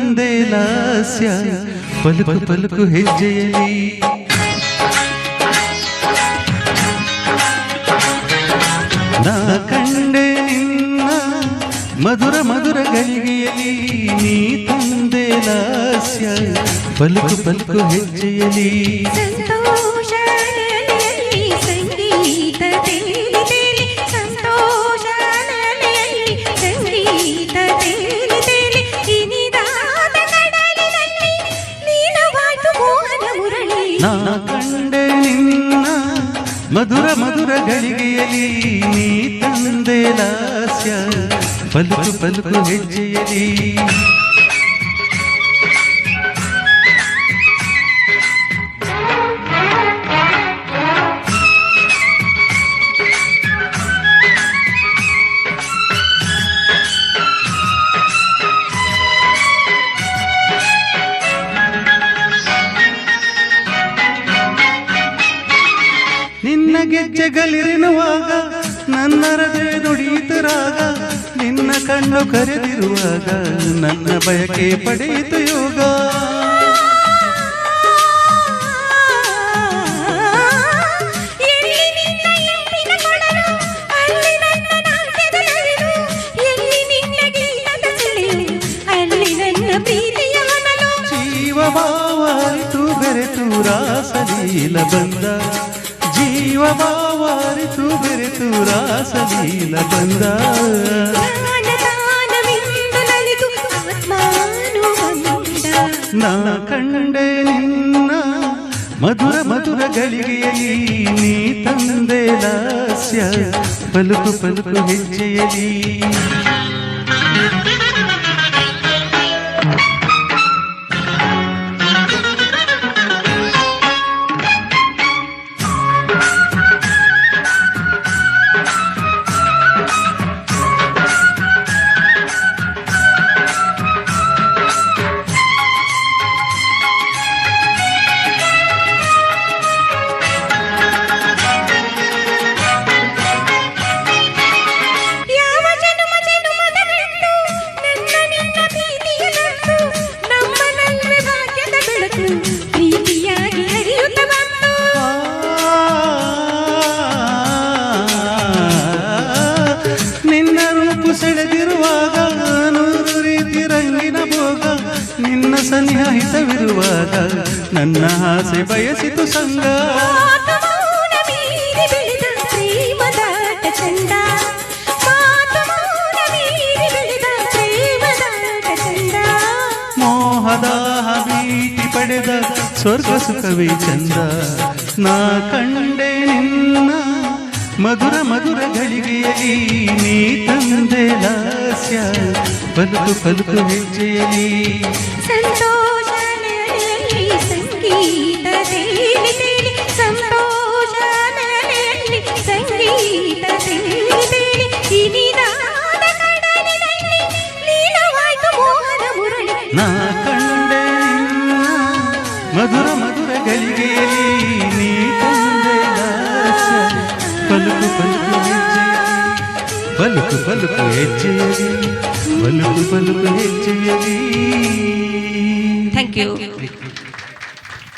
ತಂದೆ ಲಾಸ್ಯ ಪಲುಕು ಪಲುಕು ಹೆಜ್ಜೆಯಲಿ ನಾ ಕಂಡೆ ನಿನ್ನ ಮಧುರ ಮಧುರ ಗಳಿಗೆಯಲಿ ನೀ ತಂದೆ ಲಾಸ್ಯ ಪಲುಕು ಪಲುಕು ಹೆಜ್ಜೆಯಲಿ ನಾ ಕಂಡೆ ನಿನ್ನ ಮಧುರ ಮಧುರ ಗಳಿಗೆಯಲಿ ನೀ ತಂದೆ ಲಾಸ್ಯ ಪಲುಕು ಪಲುಕು ಹೆಜ್ಜೆಯಲಿ ನಿನ್ನ ಗೆಜ್ಜೆಗಳಿರುವಾಗ ನನ್ನ ಹೃದಯ ನುಡಿಯಿತರಾಗ ನಿನ್ನ ಕಣ್ಣು ಕರೆದಿರುವಾಗ ನನ್ನ ಬಯಕೆ ಪಡೆಯಿತು ಯೋಗ ಜೀವವಾರಿತು ಬೆರೆತು ರಾಸಲೀಲ ಬಂದ ಜೀವವಾರಿತು ಬೆರೆತು ರಾಸಲೀಲ ಬಂದ ನಾ ಕಂಡೆ ನಿನ್ನ ಮಧುರ ಮಧುರ ಗಳಿಗೆಯಲಿ ನೀ ತಂದೆ ಲಾಸ್ಯ ಪಲುಕು ಪಲುಕು ಹೆಜ್ಜೆಯಲಿ ಸೆಳೆದಿರುವಾಗ ನೂರು ರೀತಿ ರಂಗಿನ ಭೋಗ ನಿನ್ನ ಸನಿಹ ಹಿತವಿರುವಾಗ ನನ್ನ ಆಸೆ ಬಯಸಿತು ಸಂಗ ಮೋಹದಾಹ ಭೀತಿ ಪಡೆದ ಸ್ವರ್ಗ ಸುಖವೇ ಚಂದ ನಾ ಕಂಡೆ ನಿನ್ನ ಮಧುರ ಮಧುರ ಗಳಿಗೆಯಲಿ ನೀ ತಂದೆ ಲಾಸ್ಯ ಪಲುಕು ಪಲುಕು ಹೆಜ್ಜೆಯಲಿ ಸಂತೋಷ ಸಂಗೀತ ತೇಲಿ ಸಂತೋಷ ಸಂಗೀತ ತೇಲಿ ಇನಿದಾದ ಕಡಲಿನಲ್ಲಿ ಲೀನವಾಯ್ತು ಮೋಹನ ಮುರಳಿ ನಾ ಕಂಡೆ ಮಧುರ ಮಧುರ ಗಳಿಗೆಯಲಿ ನೀ ತಂದೆ ಲಾಸ್ಯ ಪಲುಕು ಪಲುಕು ಹೆಜ್ಜೆಯಲಿ ಪಲುಕು ಪಲುಕು ಹೆಜ್ಜೆಯಲಿ ಪಲುಕು ಪಲುಕು ಹೆಜ್ಜೆಯಲಿ ಥ್ಯಾಂಕ್ ಯು.